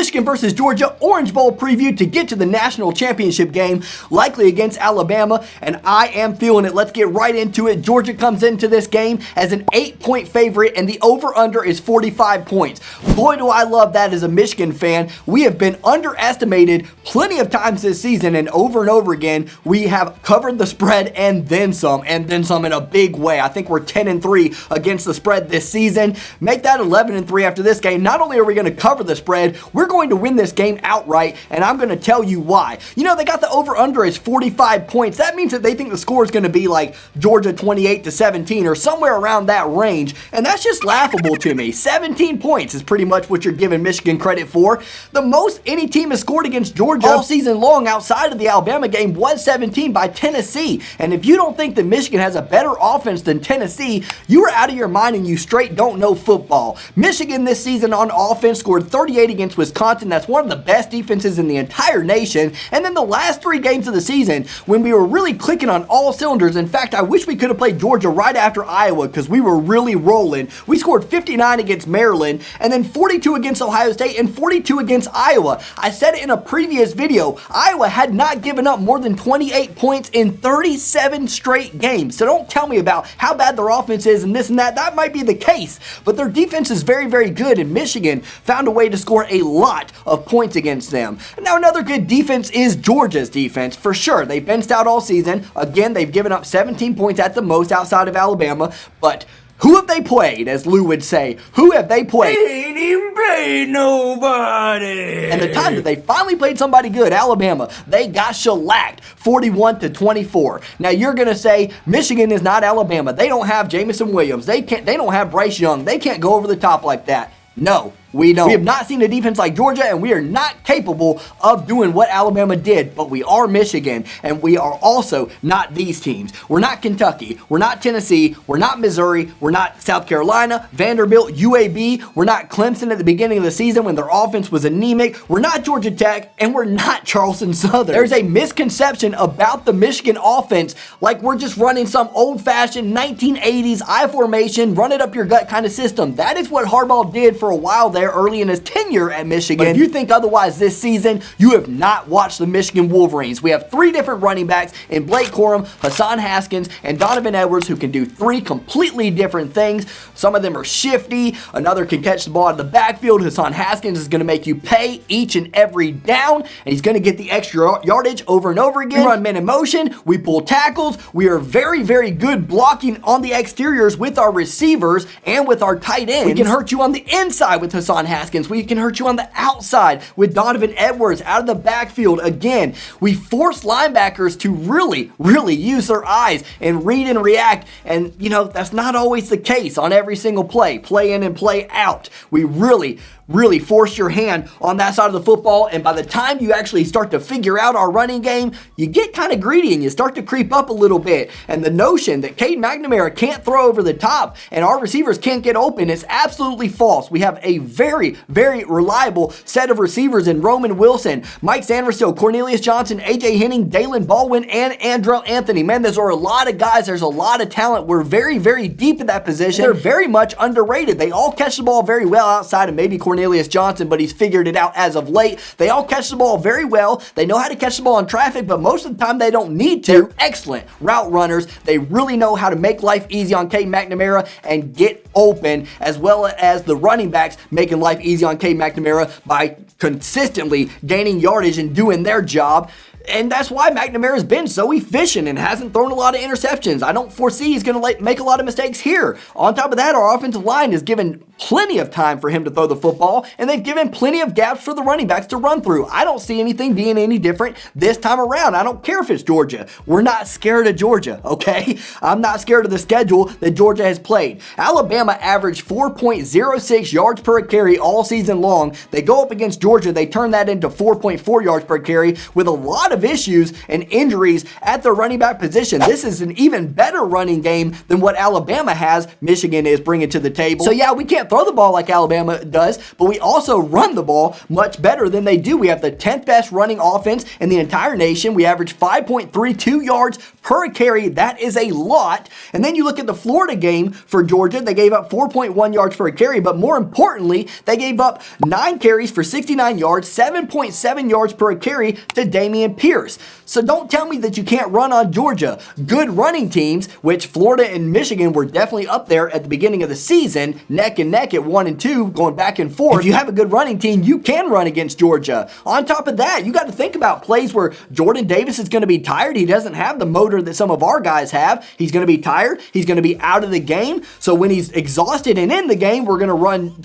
Michigan versus Georgia Orange Bowl preview to get to the national championship game, likely against Alabama, and I am feeling it. Let's get right into it. Georgia comes into this game as an 8-point favorite, and the over-under is 45 points. Boy, do I love that as a Michigan fan. We have been underestimated plenty of times this season, and over again, we have covered the spread and then some in a big way. I think we're 10-3 against the spread this season. Make that 11-3 after this game. Not only are we going to cover the spread, we're going to win this game outright, and I'm going to tell you why. You know, they got the over-under as 45 points. That means that they think the score is going to be like Georgia 28-17 or somewhere around that range, and that's just laughable to me. 17 points is pretty much what you're giving Michigan credit for. The most any team has scored against Georgia all season long outside of the Alabama game was 17 by Tennessee, and if you don't think that Michigan has a better offense than Tennessee, you are out of your mind and you straight don't know football. Michigan this season on offense scored 38 against Wisconsin. That's one of the best defenses in the entire nation. And then the last 3 games of the season, when we were really clicking on all cylinders, in fact, I wish we could have played Georgia right after Iowa because we were really rolling. We scored 59 against Maryland, and then 42 against Ohio State, and 42 against Iowa. I said it in a previous video, Iowa had not given up more than 28 points in 37 straight games. So don't tell me about how bad their offense is and this and that. That might be the case, but their defense is very, very good, and Michigan found a way to score a lot of points against them. Now, another good defense is Georgia's defense, for sure. They've been stout all season. Again, they've given up 17 points at the most outside of Alabama, but who have they played, as Lou would say? Who have they played? They ain't even played nobody. And the time that they finally played somebody good, Alabama, they got shellacked 41-24. Now you're gonna say Michigan is not Alabama. They don't have Jamison Williams. They don't have Bryce Young. They can't go over the top like that. No, we don't. We have not seen a defense like Georgia, and we are not capable of doing what Alabama did, but we are Michigan, and we are also not these teams. We're not Kentucky. We're not Tennessee. We're not Missouri. We're not South Carolina, Vanderbilt, UAB. We're not Clemson at the beginning of the season when their offense was anemic. We're not Georgia Tech, and we're not Charleston Southern. There's a misconception about the Michigan offense, like we're just running some old-fashioned 1980s I formation, run it up your gut kind of system. That is what Harbaugh did for a while there early in his tenure at Michigan. But if you think otherwise this season, you have not watched the Michigan Wolverines. We have 3 different running backs in Blake Corum, Hassan Haskins, and Donovan Edwards who can do 3 completely different things. Some of them are shifty. Another can catch the ball out of the backfield. Hassan Haskins is going to make you pay each and every down, and he's going to get the extra yardage over and over again. We run men in motion. We pull tackles. We are very, very good blocking on the exteriors with our receivers and with our tight ends. We can hurt you on the inside with Hassan Haskins. We can hurt you on the outside with Donovan Edwards out of the backfield. Again, we force linebackers to really, really use their eyes and read and react, and you know, that's not always the case on every single play in and play out. We really force your hand on that side of the football, and by the time you actually start to figure out our running game, you get kind of greedy and you start to creep up a little bit. And the notion that Cade McNamara can't throw over the top and our receivers can't get open is absolutely false. We have a very, very reliable set of receivers in Roman Wilson, Mike Sainristil, Cornelius Johnson, AJ Henning, Daylen, Baldwin, and Andrel Anthony. Man, those are a lot of guys. There's a lot of talent. We're very, very deep in that position. They're very much underrated. They all catch the ball very well outside of maybe Cornelius Johnson, but he's figured it out as of late. They all catch the ball very well. They know how to catch the ball in traffic, but most of the time they don't need to. They're excellent route runners. They really know how to make life easy on Cade McNamara and get open, as well as the running backs making life easy on Cade McNamara by consistently gaining yardage and doing their job. And that's why McNamara's been so efficient and hasn't thrown a lot of interceptions. I don't foresee he's going to make a lot of mistakes here. On top of that, our offensive line has given plenty of time for him to throw the football, and they've given plenty of gaps for the running backs to run through. I don't see anything being any different this time around. I don't care if it's Georgia. We're not scared of Georgia, okay? I'm not scared of the schedule that Georgia has played. Alabama averaged 4.06 yards per carry all season long. They go up against Georgia. They turn that into 4.4 yards per carry with a lot of of issues and injuries at their running back position. This is an even better running game than what Alabama has. Michigan is bringing to the table. So yeah, we can't throw the ball like Alabama does, but we also run the ball much better than they do. We have the 10th best running offense in the entire nation. We average 5.32 yards per carry. That is a lot. And then you look at the Florida game for Georgia. They gave up 4.1 yards per carry, but more importantly, they gave up 9 carries for 69 yards, 7.7 yards per carry to Dameon Pierce. So don't tell me that you can't run on Georgia. Good running teams, which Florida and Michigan were definitely up there at the beginning of the season, neck and neck at 1 and 2, going back and forth. If you have a good running team, you can run against Georgia. On top of that, you got to think about plays where Jordan Davis is going to be tired. He doesn't have the motor that some of our guys have. He's going to be tired. He's going to be out of the game. So when he's exhausted and in the game, we're going to run,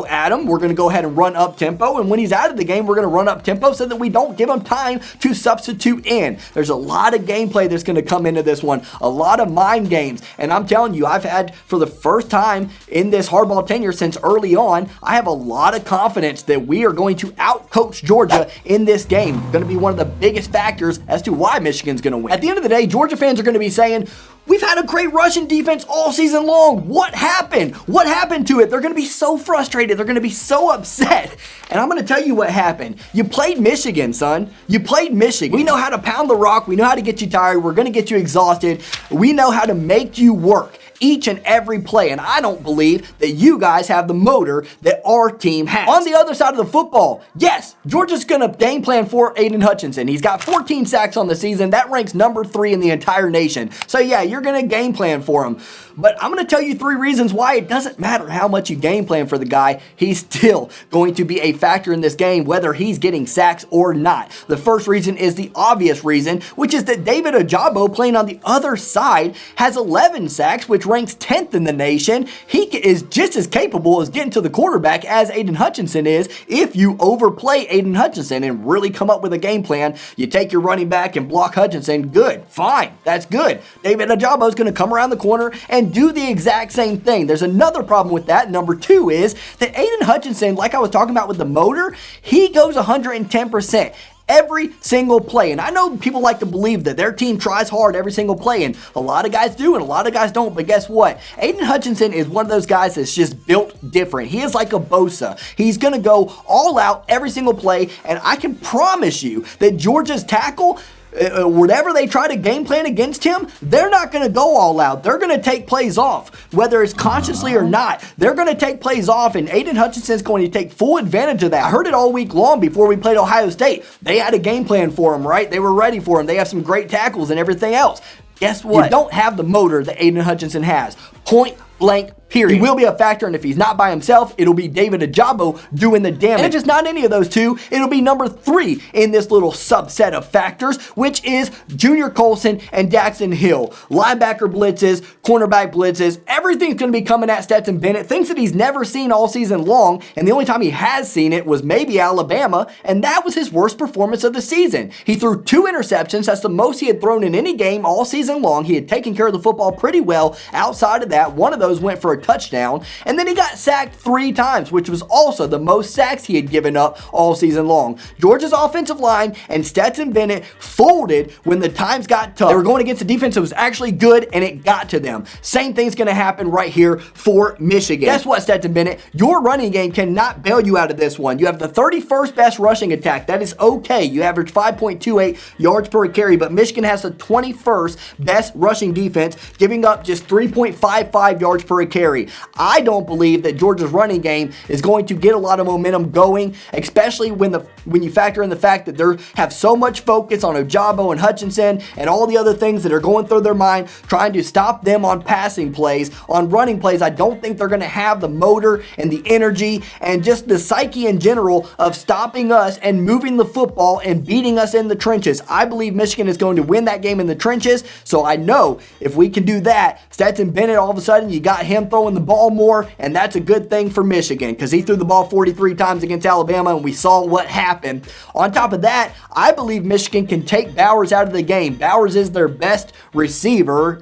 at him. We're going to go ahead and run up tempo. And when he's out of the game, we're going to run up tempo so that we don't give him time to substitute in. There's a lot of gameplay that's going to come into this one. A lot of mind games. And I'm telling you, I've had, for the first time in this hardball tenure since early on, I have a lot of confidence that we are going to outcoach Georgia in this game. Going to be one of the biggest factors as to why Michigan's going to win. At the end of the day, Georgia fans are going to be saying, we've had a great rushing defense all season long. What happened? What happened to it? They're going to be so frustrated. They're going to be so upset. And I'm going to tell you what happened. You played Michigan, son. You played Michigan. We know how to pound the rock. We know how to get you tired. We're going to get you exhausted. We know how to make you work each and every play, and I don't believe that you guys have the motor that our team has. On the other side of the football, yes, Georgia's going to game plan for Aidan Hutchinson. He's got 14 sacks on the season. That ranks number 3 in the entire nation. So yeah, you're going to game plan for him. But I'm going to tell you 3 reasons why it doesn't matter how much you game plan for the guy. He's still going to be a factor in this game, whether he's getting sacks or not. The first reason is the obvious reason, which is that David Ojabo, playing on the other side, has 11 sacks, which ranks 10th in the nation. He is just as capable as getting to the quarterback as Aidan Hutchinson is if you overplay Aidan Hutchinson and really come up with a game plan. You take your running back and block Hutchinson. Good. Fine. That's good. David Ojabo is going to come around the corner and do the exact same thing. There's another problem with that. Number 2 is that Aidan Hutchinson, like I was talking about with the motor, he goes 110%. Every single play. And I know people like to believe that their team tries hard every single play, and a lot of guys do and a lot of guys don't, but guess what? Aidan Hutchinson is one of those guys that's just built different. He is like a Bosa. He's going to go all out every single play, and I can promise you that Georgia's tackle, whatever they try to game plan against him, they're not going to go all out. They're going to take plays off, whether it's consciously or not. They're going to take plays off, and Aidan Hutchinson's going to take full advantage of that. I heard it all week long before we played Ohio State. They had a game plan for him, right? They were ready for him. They have some great tackles and everything else. Guess what? You don't have the motor that Aidan Hutchinson has. Point blank, period. He will be a factor, and if he's not by himself, it'll be David Ojabo doing the damage. And if it's not any of those two, it'll be number 3 in this little subset of factors, which is Junior Colson and Daxton Hill. Linebacker blitzes, cornerback blitzes, everything's going to be coming at Stetson Bennett. Things that he's never seen all season long, and the only time he has seen it was maybe Alabama, and that was his worst performance of the season. He threw 2 interceptions. That's the most he had thrown in any game all season long. He had taken care of the football pretty well. Outside of that, one of those went for a touchdown, and then he got sacked 3 times, which was also the most sacks he had given up all season long. Georgia's offensive line and Stetson Bennett folded when the times got tough. They were going against a defense that was actually good, and it got to them. Same thing's going to happen right here for Michigan. Guess what, Stetson Bennett? Your running game cannot bail you out of this one. You have the 31st best rushing attack. That is okay. You average 5.28 yards per carry, but Michigan has the 21st best rushing defense, giving up just 3.55 yards per carry. I don't believe that Georgia's running game is going to get a lot of momentum going, especially when you factor in the fact that they have so much focus on Ojabo and Hutchinson and all the other things that are going through their mind, trying to stop them on passing plays. On running plays, I don't think they're going to have the motor and the energy and just the psyche in general of stopping us and moving the football and beating us in the trenches. I believe Michigan is going to win that game in the trenches, so I know if we can do that, Stetson Bennett, all of a sudden, you got him throwing the ball more, and that's a good thing for Michigan because he threw the ball 43 times against Alabama, and we saw what happened. On top of that, I believe Michigan can take Bowers out of the game. Bowers is their best receiver.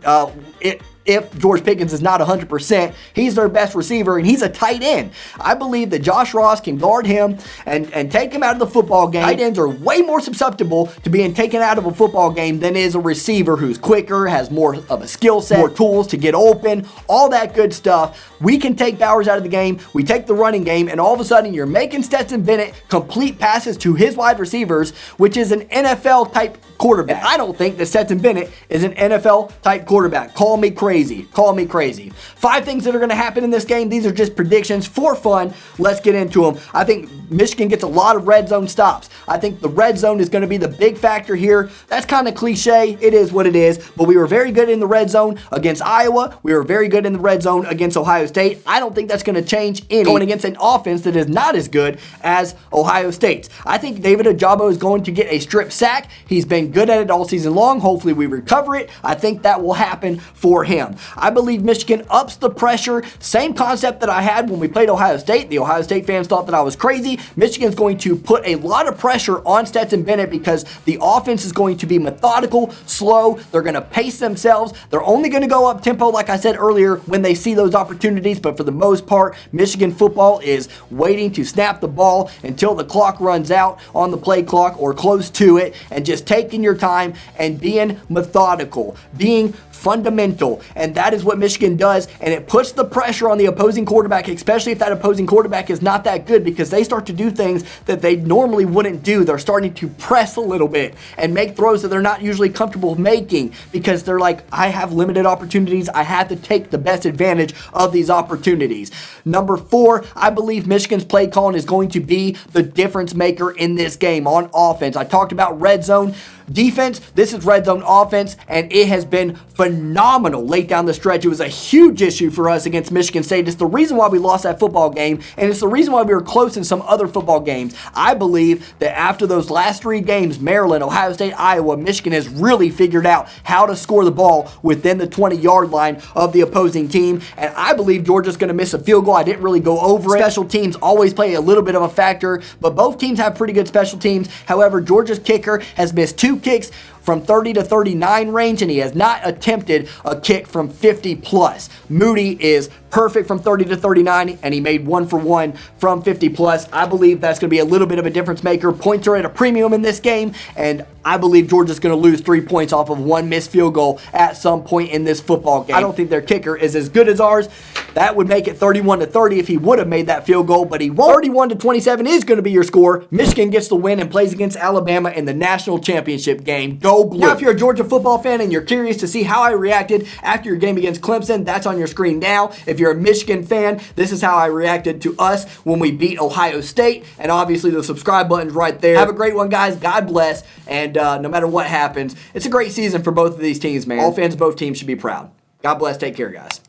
if George Pickens is not 100%. He's their best receiver, and he's a tight end. I believe that Josh Ross can guard him and take him out of the football game. Tight ends are way more susceptible to being taken out of a football game than is a receiver who's quicker, has more of a skill set, more tools to get open, all that good stuff. We can take Bowers out of the game. We take the running game, and all of a sudden you're making Stetson Bennett complete passes to his wide receivers, which is an NFL-type quarterback. I don't think that Stetson Bennett is an NFL-type quarterback. Call me crazy. Call me crazy. 5 things that are going to happen in this game. These are just predictions for fun. Let's get into them. I think Michigan gets a lot of red zone stops. I think the red zone is going to be the big factor here. That's kind of cliche. It is what it is. But we were very good in the red zone against Iowa. We were very good in the red zone against Ohio State. I don't think that's going to change any going against an offense that is not as good as Ohio State's. I think David Ojabo is going to get a strip sack. He's been good at it all season long. Hopefully we recover it. I think that will happen for him. I believe Michigan ups the pressure. Same concept that I had when we played Ohio State. The Ohio State fans thought that I was crazy. Michigan's going to put a lot of pressure on Stetson Bennett because the offense is going to be methodical, slow. They're going to pace themselves. They're only going to go up tempo, like I said earlier, when they see those opportunities. But for the most part, Michigan football is waiting to snap the ball until the clock runs out on the play clock or close to it, and just taking your time and being methodical, being fundamental, and that is what Michigan does, and it puts the pressure on the opposing quarterback, especially if that opposing quarterback is not that good, because they start to do things that they normally wouldn't do. They're starting to press a little bit and make throws that they're not usually comfortable making because they're like, I have limited opportunities. I have to take the best advantage of these opportunities. Number 4, I believe Michigan's play calling is going to be the difference maker in this game on offense. I talked about red zone defense. This is red zone offense, and it has been phenomenal late down the stretch. It was a huge issue for us against Michigan State. It's the reason why we lost that football game, and it's the reason why we were close in some other football games. I believe that after those last 3 games, Maryland, Ohio State, Iowa, Michigan has really figured out how to score the ball within the 20-yard line of the opposing team, and I believe Georgia's going to miss a field goal. I didn't really go over it. Special teams always play a little bit of a factor, but both teams have pretty good special teams. However, Georgia's kicker has missed 2 kicks from 30 to 39 range, and he has not attempted a kick from 50 plus. Moody is perfect from 30 to 39, and he made 1 for 1 from 50 plus. I believe that's going to be a little bit of a difference maker. Points are at a premium in this game, and I believe Georgia's going to lose 3 points off of 1 missed field goal at some point in this football game. I don't think their kicker is as good as ours. That would make it 31 to 30 if he would have made that field goal, but he won't. 31 to 27 is going to be your score. Michigan gets the win and plays against Alabama in the national championship game. Go Blue. Now, if you're a Georgia football fan and you're curious to see how I reacted after your game against Clemson, that's on your screen now. If you're a Michigan fan, this is how I reacted to us when we beat Ohio State, and obviously the subscribe button's right there. Have a great one, guys. God bless, and no matter what happens, it's a great season for both of these teams, man. All fans of both teams should be proud. God bless. Take care, guys.